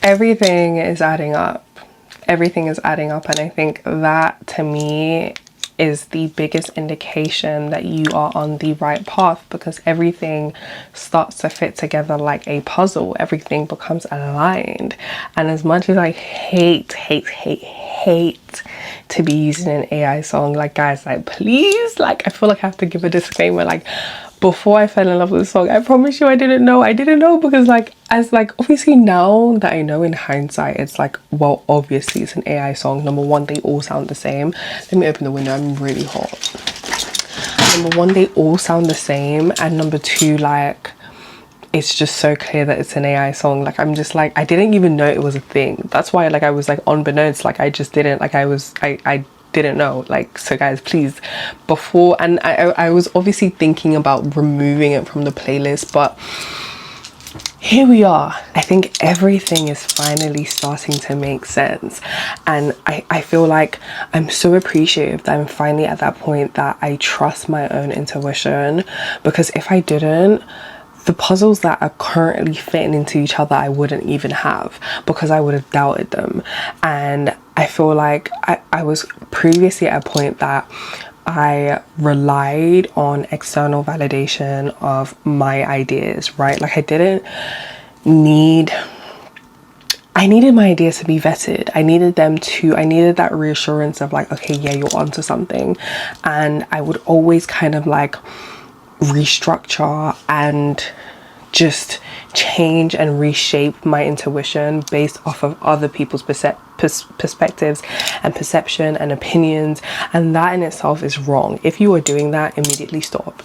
everything is adding up. Everything is adding up, and I think that to me is the biggest indication that you are on the right path, because everything starts to fit together like a puzzle. Everything becomes aligned. And as much as I hate to be using an AI song, like, guys, like, please, like, I feel like I have to give a disclaimer, like, before I fell in love with the song, I promise you I didn't know, because like, as like, obviously now that I know in hindsight, it's like, well, obviously it's an AI song. Number one, they all sound the same. Let me open the window, I'm really hot. Number one, they all sound the same, and number two, like, it's just so clear that it's an AI song. Like, I'm just like, I didn't even know it was a thing. That's why, like, I was like unbeknownst, like, I just didn't, like, I didn't know. Like, so guys, please, before, and I was obviously thinking about removing it from the playlist, but here we are. I think everything is finally starting to make sense, and I feel like I'm so appreciative that I'm finally at that point that I trust my own intuition, because if I didn't, the puzzles that are currently fitting into each other I wouldn't even have, because I would have doubted them. And I feel like I was previously at a point that I relied on external validation of my ideas, right? Like, I needed my ideas to be vetted. I needed that reassurance of like, okay, yeah, you're onto something. And I would always kind of like restructure and just change and reshape my intuition based off of other people's perspectives and perception and opinions, and that in itself is wrong. If you are doing that, immediately stop.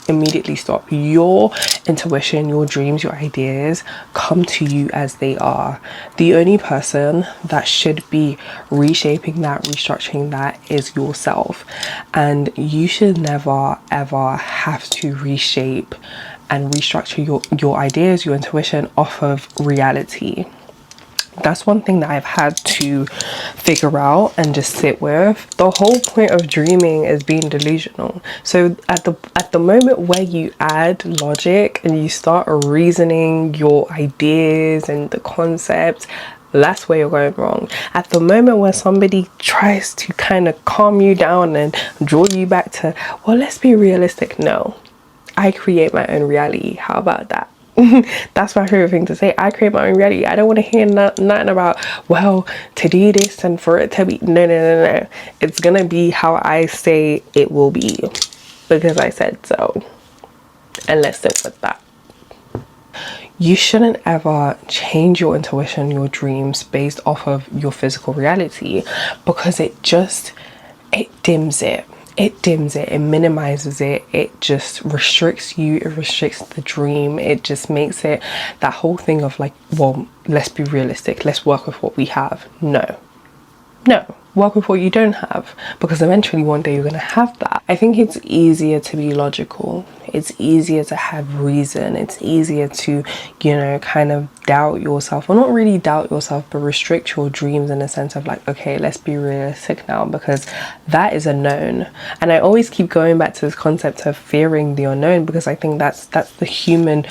Your intuition, your dreams, your ideas come to you as they are. The only person that should be reshaping that, restructuring that, is yourself, and you should never ever have to reshape and restructure your ideas, your intuition off of reality. That's one thing that I've had to figure out and just sit with. The whole point of dreaming is being delusional. So at the moment where you add logic and you start reasoning your ideas and the concepts, that's where you're going wrong. At the moment where somebody tries to kind of calm you down and draw you back to, well, let's be realistic. No, I create my own reality. How about that? That's my favorite thing to say. I create my own reality. I don't want to hear nothing about, well, to do this and for it to be. No. It's gonna be how I say it will be, because I said so. And let's sit with that. You shouldn't ever change your intuition, your dreams based off of your physical reality, because it dims it. It minimizes it, it just restricts you, it restricts the dream. It just makes it that whole thing of like, well, let's be realistic, let's work with what we have. No, work with what you don't have, because eventually one day you're going to have that. I think it's easier to be logical, it's easier to have reason, it's easier to, you know, kind of doubt yourself, or not really doubt yourself, but restrict your dreams in a sense of like, okay, let's be realistic now, because that is a known. And I always keep going back to this concept of fearing the unknown, because I think that's the human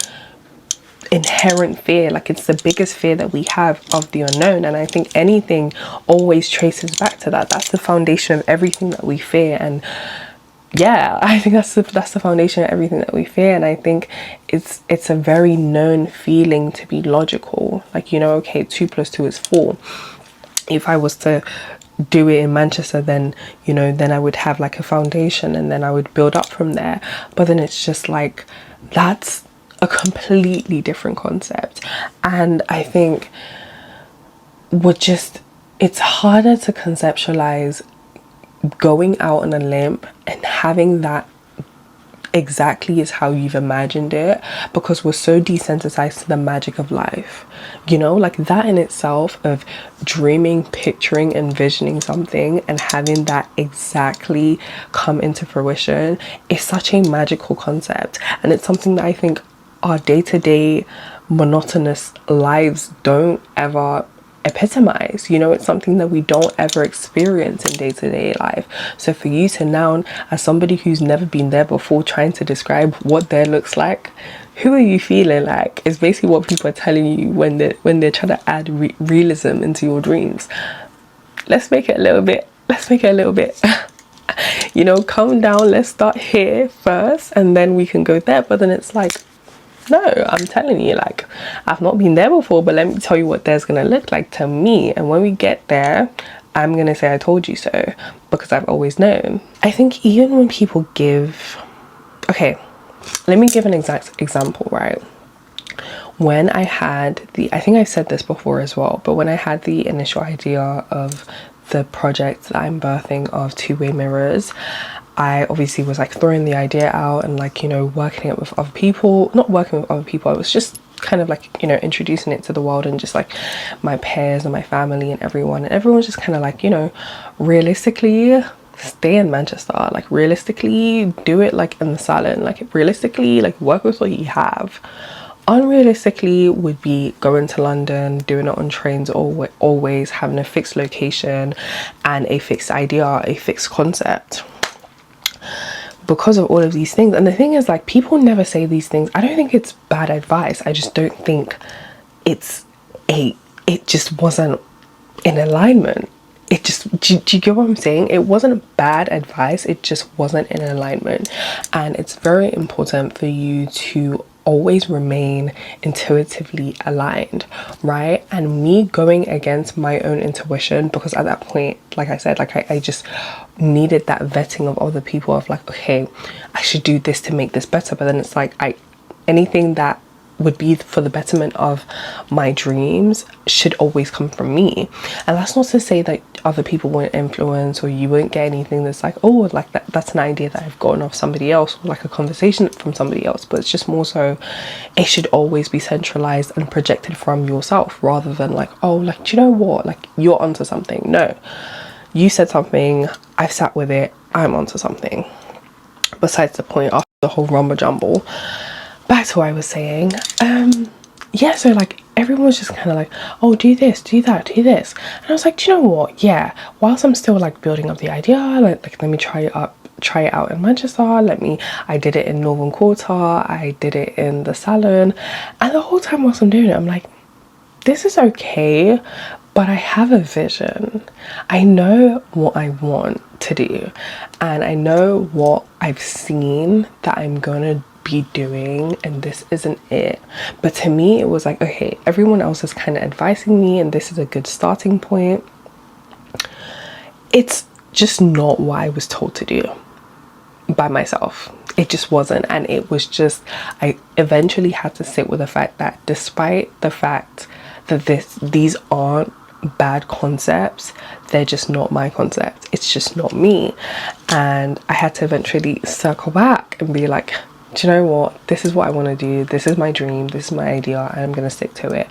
inherent fear. Like, it's the biggest fear that we have, of the unknown. And I think anything always traces back to that. That's the foundation of everything that we fear. And yeah, I think that's the foundation of everything that we fear. And I think it's a very known feeling to be logical. Like, you know, okay, 2 + 2 is 4. If I was to do it in Manchester, then, you know, then I would have like a foundation, and then I would build up from there. But then it's just like, that's a completely different concept. And I think it's harder to conceptualize going out on a limb and having that exactly is how you've imagined it, because we're so desensitized to the magic of life, you know, like that in itself of dreaming, picturing, envisioning something and having that exactly come into fruition is such a magical concept. And it's something that I think our day-to-day monotonous lives don't ever epitomize. You know, it's something that we don't ever experience in day-to-day life. So for you to now, as somebody who's never been there before, trying to describe what there looks like, who are you feeling like? Is basically what people are telling you when they're trying to add realism into your dreams. Let's make it a little bit, you know, calm down. Let's start here first and then we can go there. But then it's like, no, I'm telling you, like, I've not been there before, but let me tell you what there's gonna look like to me. And when we get there, I'm gonna say I told you so, because I've always known. I think even when people give, okay, let me give an exact example, right? When I had I think I've said this before as well, but when I had the initial idea of the project that I'm birthing of two-way mirrors, I obviously was like throwing the idea out and like, you know, working it with other people. Not working with other people, I was just kind of like, you know, introducing it to the world and just like my peers and my family and everyone's just kind of like, you know, realistically stay in Manchester, like realistically do it like in the salon, like realistically like work with what you have. Unrealistically would be going to London, doing it on trains, always having a fixed location and a fixed idea, a fixed concept, because of all of these things. And the thing is, like, people never say these things. I don't think it's bad advice, I just don't think it just wasn't in alignment. It just, do you get what I'm saying? It wasn't bad advice, it just wasn't in alignment. And it's very important for you to always remain intuitively aligned, right? And me going against my own intuition, because at that point, like I said, like I just needed that vetting of other people of like, okay, I should do this to make this better. But then it's like, anything that would be for the betterment of my dreams should always come from me. And that's not to say that other people won't influence, or you won't get anything that's like, oh, like that's an idea that I've gotten off somebody else, or like a conversation from somebody else. But it's just more so, it should always be centralized and projected from yourself, rather than like, oh, like, do you know what, like you're onto something. No, you said something, I've sat with it, I'm onto something. Besides the point, after the whole rumble jumble, back to what I was saying. Yeah, so like everyone was just kind of like, oh, do this, do that, do this. And I was like, do you know what, yeah, whilst I'm still like building up the idea, like let me try it out in Manchester. I did it in Northern Quarter, I did it in the salon, and the whole time whilst I'm doing it, I'm like, this is okay, but I have a vision. I know what I want to do, and I know what I've seen that I'm gonna be doing, and this isn't it. But to me, it was like, okay, everyone else is kind of advising me, and this is a good starting point. It's just not what I was told to do by myself. It just wasn't. And it was just, I eventually had to sit with the fact that despite the fact that these aren't bad concepts, they're just not my concept. It's just not me. And I had to eventually circle back and be like, do you know what, this is what I want to do, this is my dream, this is my idea, and I'm gonna stick to it.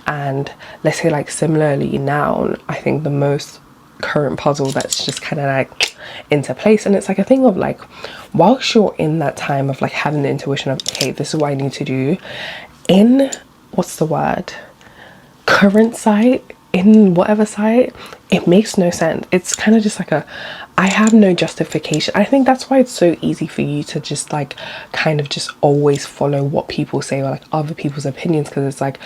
And let's say, like, similarly now, I think the most current puzzle that's just kind of like into place, and it's like a thing of like, whilst you're in that time of like having the intuition of, okay, this is what I need to do, in what's the word, current sight, in whatever site, it makes no sense. It's kind of just like I have no justification. I think that's why it's so easy for you to just like kind of just always follow what people say, or like other people's opinions, because it's like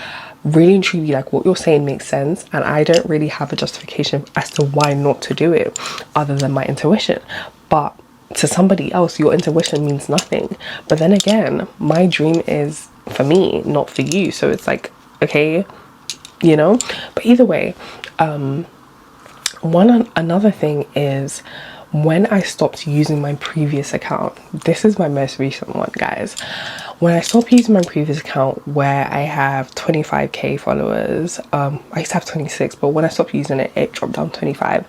really and truly like what you're saying makes sense, and I don't really have a justification as to why not to do it other than my intuition. But to somebody else, your intuition means nothing. But then again, my dream is for me, not for you. So it's like, okay, you know. But either way, another thing is, when I stopped using my previous account, this is my most recent one, guys. When I stopped using my previous account where I have 25k followers, I used to have 26, but when I stopped using it, it dropped down to 25.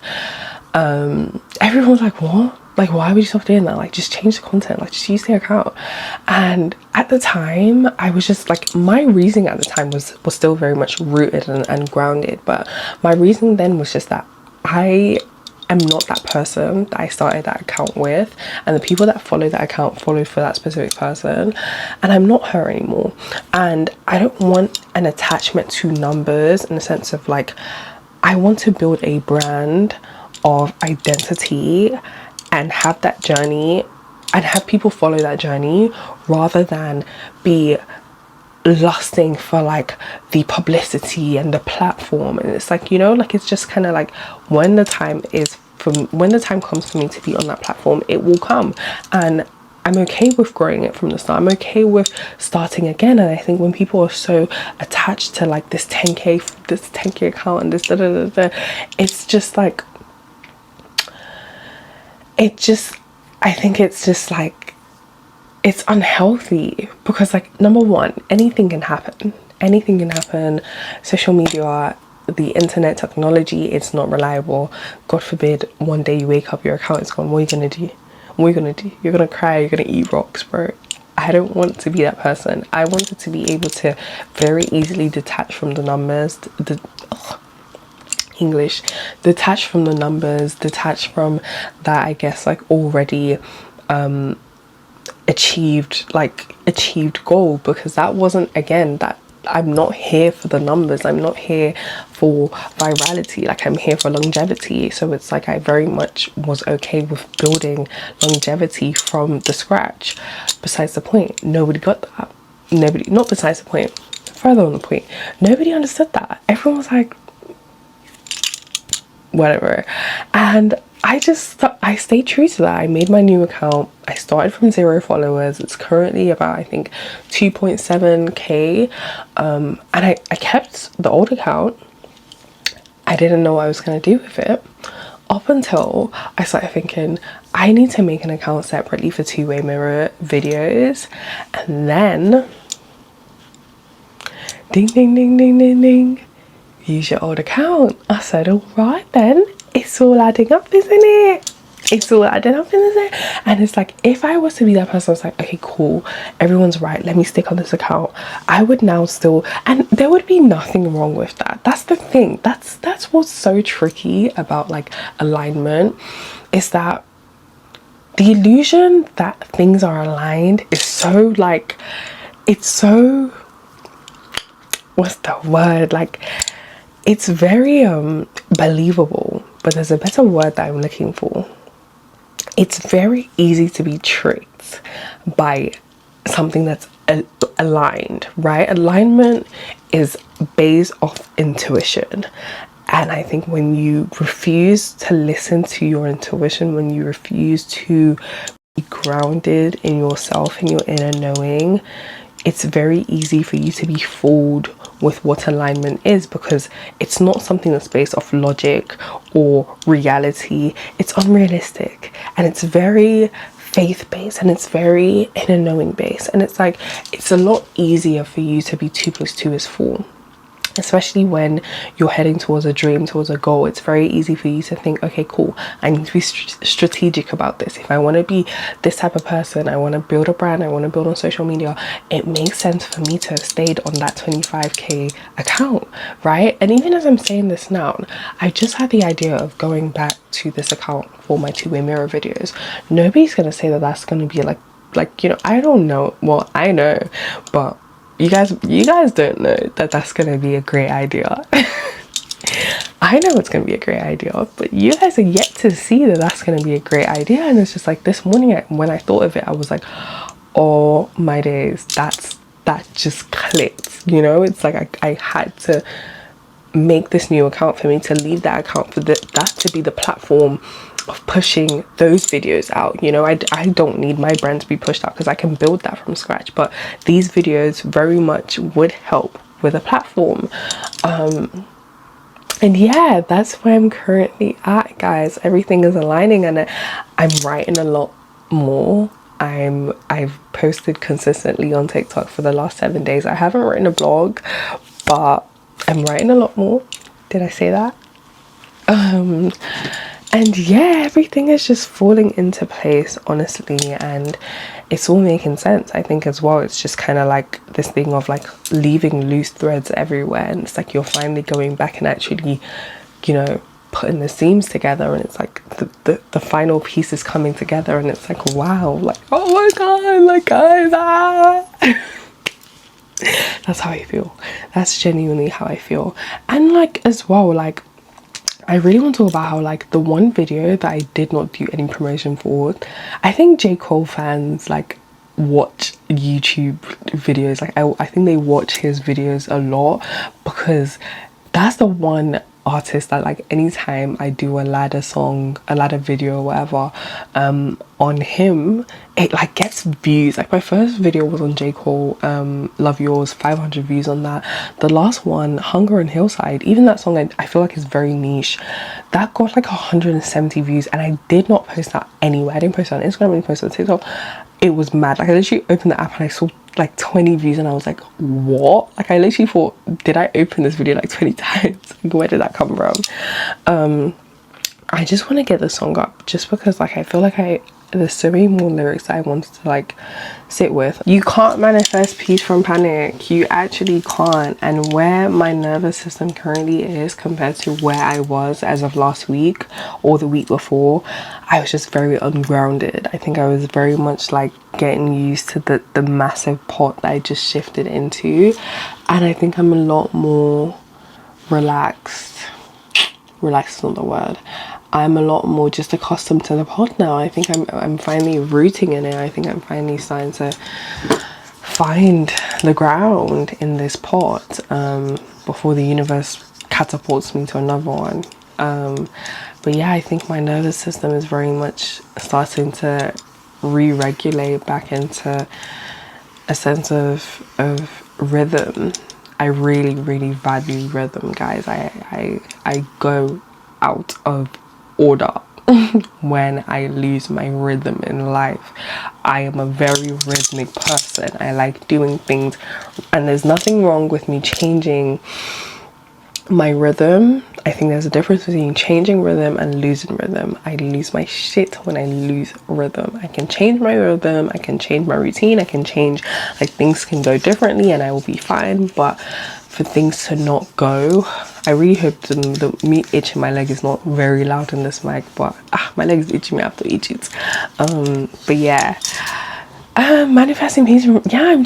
Everyone was like, what? Like, why would you stop doing that? Like, just change the content, like, just use the account. And at the time, I was just like, my reasoning at the time was still very much rooted and grounded. But my reasoning then was just that I am not that person that I started that account with, and the people that follow that account followed for that specific person, and I'm not her anymore. And I don't want an attachment to numbers, in the sense of like, I want to build a brand of identity and have that journey and have people follow that journey, rather than be lusting for like the publicity and the platform. And it's like, you know, like it's just kind of like when the time comes for me to be on that platform, it will come. And I'm okay with growing it from the start. I'm okay with starting again. And I think when people are so attached to like this 10k account and this da da da da, it's just like, I think it's just like, it's unhealthy, because like, number one, anything can happen. Social media, the internet, technology, it's not reliable. God forbid one day you wake up, your account is gone. What are you gonna do? You're gonna cry, you're gonna eat rocks, bro. I don't want to be that person. I wanted to be able to very easily detach from the numbers, detach from the numbers, detach from that, I guess, like already achieved goal, because that wasn't, again, that I'm not here for the numbers, I'm not here for virality, like I'm here for longevity. So it's like I very much was okay with building longevity from the scratch. Besides the point, nobody got that. Nobody, not besides the point, further on the point, nobody understood that. Everyone was like, whatever. And I stayed true to that. I made my new account. I started from 0 followers. It's currently about, I think, 2.7k. And I kept the old account. I didn't know what I was going to do with it, up until I started thinking I need to make an account separately for two-way mirror videos. And then ding ding ding ding ding ding, use your old account. I said, all right then, it's all adding up, isn't it? It's all adding up, isn't it? And it's like, if I was to be that person, I was like, okay, cool, everyone's right, let me stick on this account. I would now still, and there would be nothing wrong with that. That's the thing. That's what's so tricky about like alignment, is that the illusion that things are aligned is so like, it's so, what's the word, like, it's very believable, but there's a better word that I'm looking for. It's very easy to be tricked by something that's aligned, right? Alignment is based off intuition. And I think when you refuse to listen to your intuition, when you refuse to be grounded in yourself and your inner knowing, it's very easy for you to be fooled with what alignment is, because it's not something that's based off logic or reality. It's unrealistic, and it's very faith-based, and it's very inner knowing based. And it's like, it's a lot easier for you to be 2 + 2 is 4. Especially when you're heading towards a dream, towards a goal. It's very easy for you to think, okay, cool, I need to be strategic about this. If I want to be this type of person, I want to build a brand, I want to build on social media, it makes sense for me to have stayed on that 25k account, right? And even as I'm saying this now, I just had the idea of going back to this account for my two-way mirror videos. Nobody's going to say that that's going to be like, you know, I don't know. Well, I know, but you guys don't know that that's gonna be a great idea. I know it's gonna be a great idea, but you guys are yet to see that that's gonna be a great idea. And it's just like, this morning when I thought of it, I was like, oh my days, that just clicked, you know? It's like I had to make this new account for me to leave that account for that to be the platform of pushing those videos out. You know, I don't need my brand to be pushed out, because I can build that from scratch, but these videos very much would help with a platform. And yeah, that's where I'm currently at, guys. Everything is aligning, and I'm writing a lot more. I've posted consistently on TikTok for the last 7 days. I haven't written a blog, but I'm writing a lot more. Did I say that? And yeah, everything is just falling into place, honestly, and it's all making sense. I think as well, it's just kind of like this thing of like leaving loose threads everywhere, and it's like you're finally going back and actually, you know, putting the seams together, and it's like the final piece is coming together, and it's like, wow, like, oh my god, like, guys, that's how I feel. That's genuinely how I feel. And like as well, like, I really want to talk about how like the one video that I did not do any promotion for, I think J. Cole fans like watch YouTube videos. Like I think they watch his videos a lot, because that's the one artist that, like, anytime I do a ladder song, a ladder video or whatever, on him, it like gets views. Like my first video was on J. Cole, Love Yours, 500 views on that. The last one, Hunger and Hillside, even that song I feel like is very niche, that got like 170 views, and I did not post that anywhere. I didn't post it on Instagram, I didn't post it on TikTok. It was mad. Like I literally opened the app and I saw like 20 views, and I was like, what? Like I literally thought, did I open this video like 20 times? Like, where did that come from? I just want to get the song up, just because like I feel like there's so many more lyrics that I wanted to like sit with. You can't manifest peace from panic. You actually can't. And where my nervous system currently is compared to where I was as of last week or the week before, I was just very ungrounded. I think I was very much like getting used to the massive pot that I just shifted into, and I think I'm a lot more relaxed. Relaxed is not the word. I'm a lot more just accustomed to the pod now. I think I'm finally rooting in it. I think I'm finally starting to find the ground in this pod, before the universe catapults me to another one. But yeah, I think my nervous system is very much starting to re-regulate back into a sense of rhythm. I really value rhythm, guys. I go out of order when I lose my rhythm in life. I am a very rhythmic person. I like doing things, and there's nothing wrong with me changing my rhythm. I think there's a difference between changing rhythm and losing rhythm. I lose my shit when I lose rhythm. I can change my rhythm, I can change my routine, I can change, like, things can go differently and I will be fine. But for things to not go, I really hope the me itching my leg is not very loud in this mic, but my leg is itching me after each it. But yeah, manifesting peace. Yeah,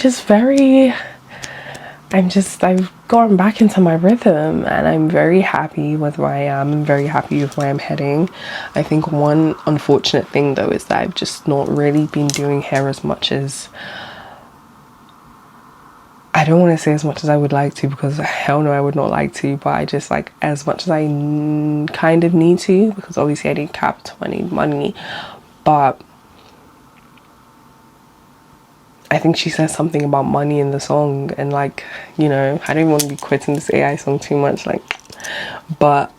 I've gotten back into my rhythm, and I'm very happy with where I am. I'm very happy with where I'm heading. I think one unfortunate thing though is that I've just not really been doing hair as much as, I don't want to say as much as I would like to, because hell no, I would not like to, but I just, like, as much as I kind of need to, because obviously I need capital, I need money. But I think she says something about money in the song, and, like, you know, I don't even want to be quitting this AI song too much, like, but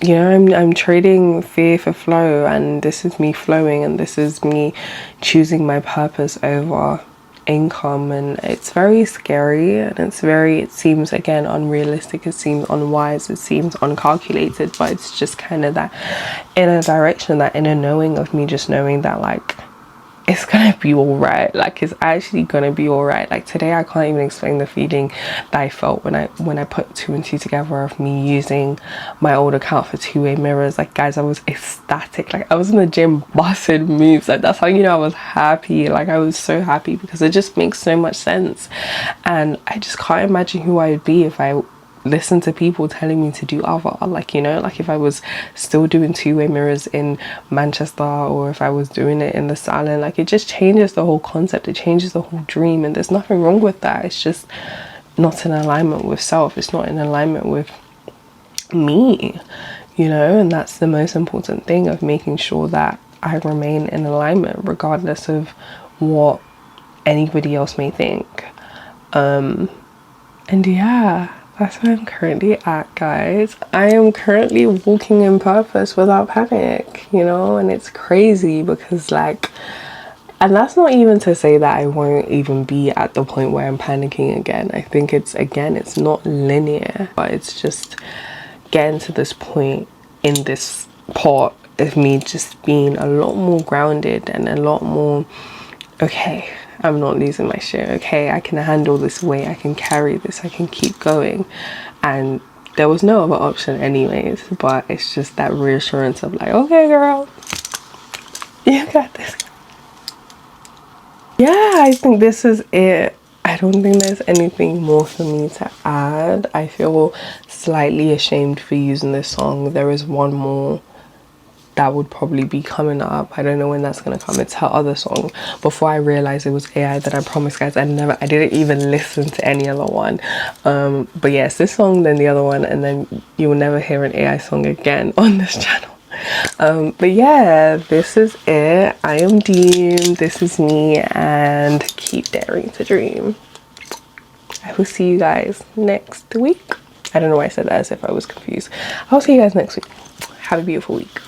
you know, I'm trading fear for flow, and this is me flowing, and this is me choosing my purpose over income. And it's very scary, and it seems, again, unrealistic, it seems unwise, it seems uncalculated, but it's just kind of that inner direction, that inner knowing of me just knowing that, like, it's gonna be all right. Like, it's actually gonna be all right. Like, today I can't even explain the feeling that I felt when I put two and two together of me using my old account for two-way mirrors. Like, guys, I was ecstatic. Like, I was in the gym busting moves. Like, that's how you know I was happy. Like, I was so happy, because it just makes so much sense, and I just can't imagine who I would be if I listen to people telling me to do other, like, you know, like if I was still doing two-way mirrors in Manchester, or if I was doing it in the salon. Like, it just changes the whole concept, it changes the whole dream, and there's nothing wrong with that. It's just not in alignment with self, it's not in alignment with me, you know. And that's the most important thing, of making sure that I remain in alignment regardless of what anybody else may think. And yeah, that's where I'm currently at, guys. I am currently walking in purpose without panic, you know. And it's crazy, because, like, and that's not even to say that I won't even be at the point where I'm panicking again. I think it's not linear, but it's just getting to this point in this part of me just being a lot more grounded and a lot more, okay, I'm not losing my shit, okay, I can handle this weight, I can carry this, I can keep going. And there was no other option anyways, but it's just that reassurance of, like, okay, girl, you got this. Yeah, I think this is it. I don't think there's anything more for me to add. I feel slightly ashamed for using this song. There is one more that would probably be coming up. I don't know when that's gonna come. It's her other song. Before I realized it was AI, then I promise guys I didn't even listen to any other one. But yes, this song, then the other one, and then you will never hear an AI song again on this channel. But yeah, this is it. I am Deem, this is me, and keep daring to dream. I will see you guys next week. I don't know why I said that as if I was confused. I'll see you guys next week. Have a beautiful week.